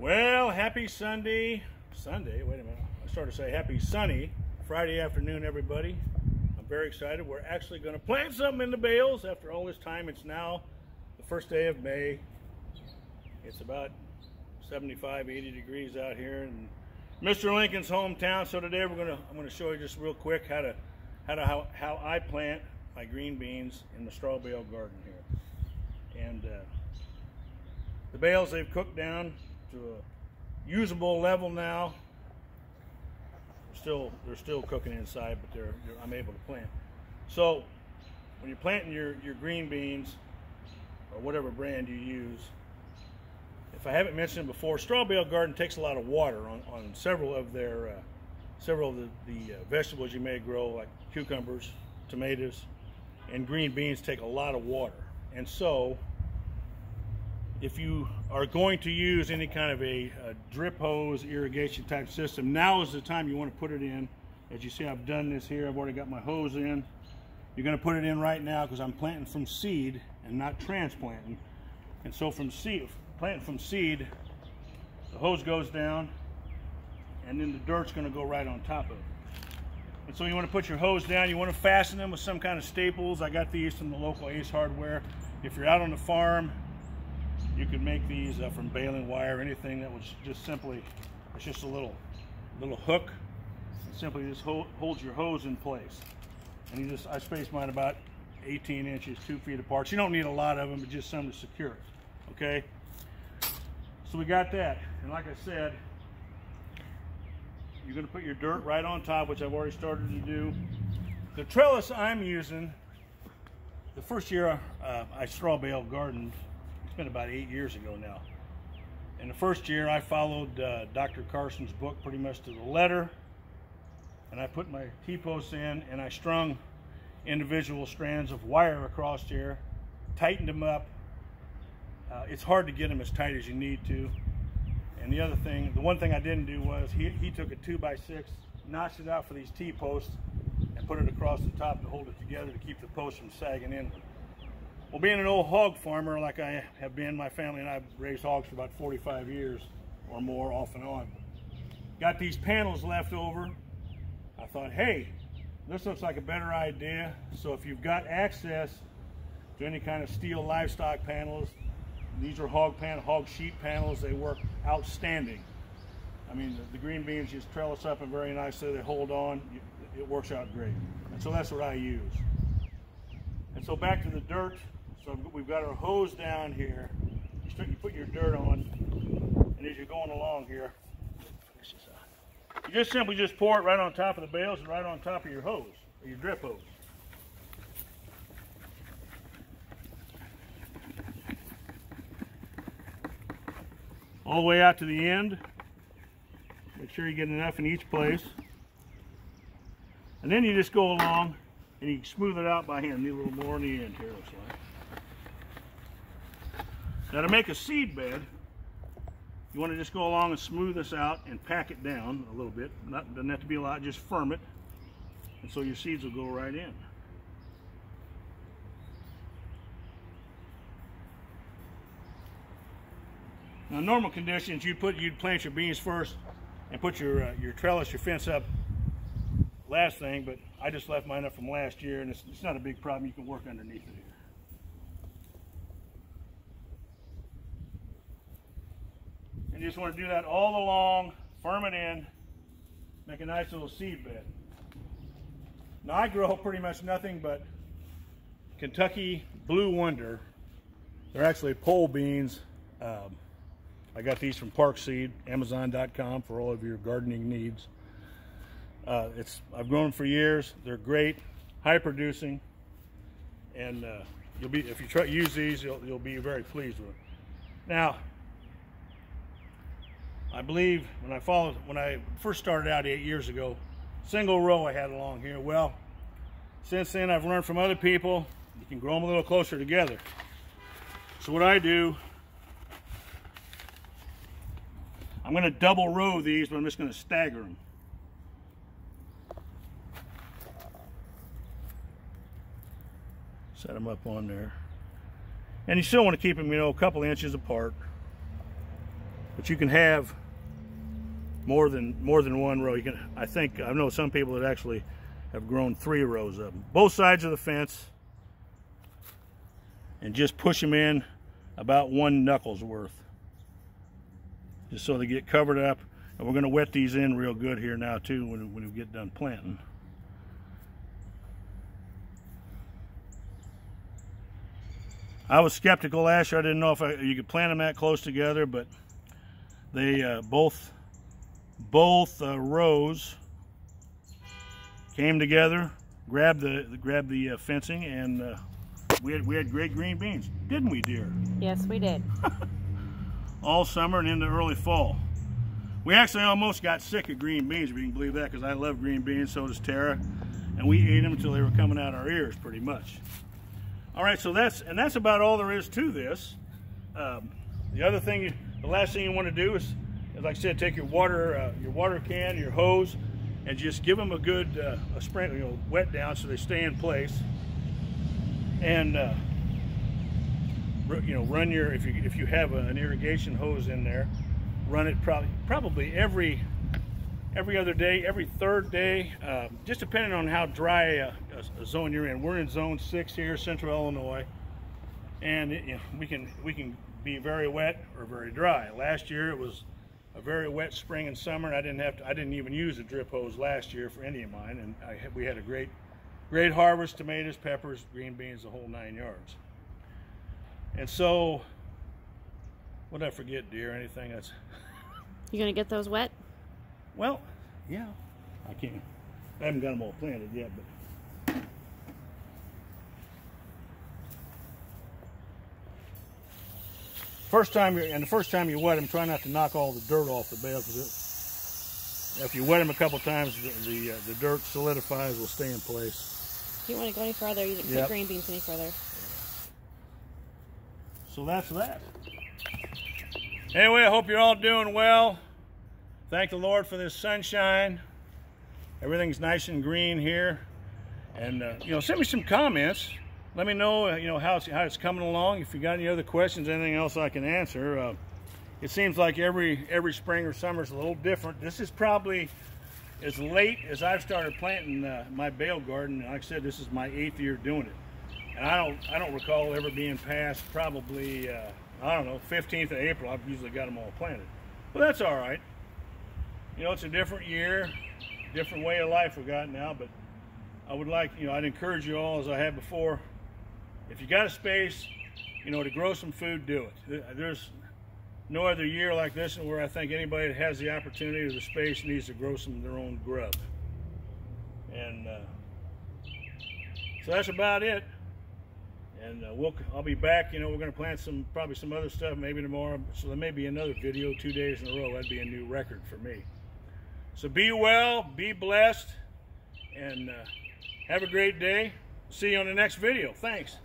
Well, happy Sunday, wait a minute, I started to say happy sunny Friday afternoon, everybody. I'm very excited. We're actually going to plant something in the bales after all this time. It's now the first day of May. It's about 75, 80 degrees out here in Mr. Lincoln's hometown. So today I'm going to show you just real quick how I plant my green beans in the straw bale garden here. And the bales, they've cooked down to a usable level now. They're still cooking inside, but I'm able to plant. So when you're planting your green beans, or whatever brand you use, if I haven't mentioned before, straw bale garden takes a lot of water on several of the vegetables you may grow, like cucumbers, tomatoes, and green beans take a lot of water. And so if you are going to use any kind of a drip hose irrigation type system, now is the time you want to put it in. As you see, I've done this here. I've already got my hose in. You're going to put it in right now because I'm planting from seed and not transplanting. And so planting from seed, the hose goes down and then the dirt's going to go right on top of it. And so you want to put your hose down. You want to fasten them with some kind of staples. I got these from the local Ace Hardware. If you're out on the farm, you could make these from baling wire, anything that was just simply, it's just a little hook. It simply just holds your hose in place. And I spaced mine about 18 inches, 2 feet apart. You don't need a lot of them, but just some to secure it, okay? So we got that. And like I said, you're gonna put your dirt right on top, which I've already started to do. The trellis I'm using, the first year I straw bale gardened, it's been about 8 years ago now. And the first year I followed Dr. Carson's book pretty much to the letter. And I put my T-posts in and I strung individual strands of wire across here, tightened them up. It's hard to get them as tight as you need to. And the one thing I didn't do was he took a 2x6, notched it out for these T-posts and put it across the top to hold it together to keep the posts from sagging in. Well, being an old hog farmer like I have been, my family and I have raised hogs for about 45 years or more, off and on. Got these panels left over. I thought, hey, this looks like a better idea. So if you've got access to any kind of steel livestock panels, these are hog sheet panels. They work outstanding. I mean, the green beans just trellis up and very nicely. They hold on. It works out great. And so that's what I use. And so back to the dirt. So we've got our hose down here. You put your dirt on, and as you're going along here, you just simply pour it right on top of the bales and right on top of your hose, or your drip hose. All the way out to the end. Make sure you get enough in each place. And then you just go along and you smooth it out by hand. Need a little more in the end here, looks like. Now to make a seed bed, you want to just go along and smooth this out and pack it down a little bit. Doesn't have to be a lot, just firm it. And so your seeds will go right in. Now in normal conditions, you'd plant your beans first and put your trellis, your fence up last thing, but I just left mine up from last year and it's not a big problem. You can work underneath it here. You just want to do that all along, firm it in, make a nice little seed bed. Now I grow pretty much nothing but Kentucky Blue Wonder. They're actually pole beans. I got these from Park Seed, Amazon.com for all of your gardening needs. I've grown them for years. They're great, high producing, and if you use these, you'll be very pleased with them. Now, I believe when I first started out 8 years ago, single row I had along here. Well, since then I've learned from other people, you can grow them a little closer together. So what I do, I'm going to double row these, but I'm just going to stagger them. Set them up on there. And you still want to keep them, a couple inches apart. but you can have more than one row. You can, I know some people that actually have grown 3 rows of them. Both sides of the fence, and just push them in about 1 knuckle's worth, just so they get covered up. And we're going to wet these in real good here now too when we get done planting. I was skeptical last year. I didn't know if you could plant them that close together, but they both rows came together, grabbed the fencing, and we had great green beans, didn't we, dear? Yes, we did. All summer and into early fall. We actually almost got sick of green beans, if you can believe that, because I love green beans, so does Tara, and we ate them until they were coming out our ears, pretty much. All right, so that's about all there is to this. The other thing, the last thing you want to do is, like I said, take your water can, your hose, and just give them a good a sprinkle, wet down so they stay in place. And run your, if you have an irrigation hose in there, run it probably every other day, every 3rd day, just depending on how dry a zone you're in. We're in zone 6 here, central Illinois, and we can be very wet or very dry. Last year it was a very wet spring and summer, and I didn't even use a drip hose last year for any of mine, and we had a great harvest: tomatoes, peppers, green beans, the whole 9 yards. And so, what did I forget, dear? Anything that's... You gonna get those wet? Well, yeah. I haven't got them all planted yet, but... the first time you wet them, try not to knock all the dirt off the bale, because if you wet them a couple times, the dirt solidifies, will stay in place. If you want to go any further, you didn't put green beans any further. So that's that. Anyway, I hope you're all doing well. Thank the Lord for this sunshine. Everything's nice and green here. And send me some comments. Let me know how it's coming along. If you got any other questions, anything else I can answer. It seems like every spring or summer is a little different. This is probably as late as I've started planting my bale garden. Like I said, this is my 8th year doing it. And I don't recall ever being past probably, I don't know, 15th of April. I've usually got them all planted. But that's all right. It's a different year, different way of life we got now. But I would like, I'd encourage you all, as I have before, if you got a space, to grow some food, do it. There's no other year like this where I think anybody that has the opportunity or the space needs to grow some of their own grub. And so that's about it. And I'll be back. We're going to plant probably some other stuff maybe tomorrow. So there may be another video 2 days in a row. That'd be a new record for me. So be well, be blessed, and have a great day. See you on the next video. Thanks.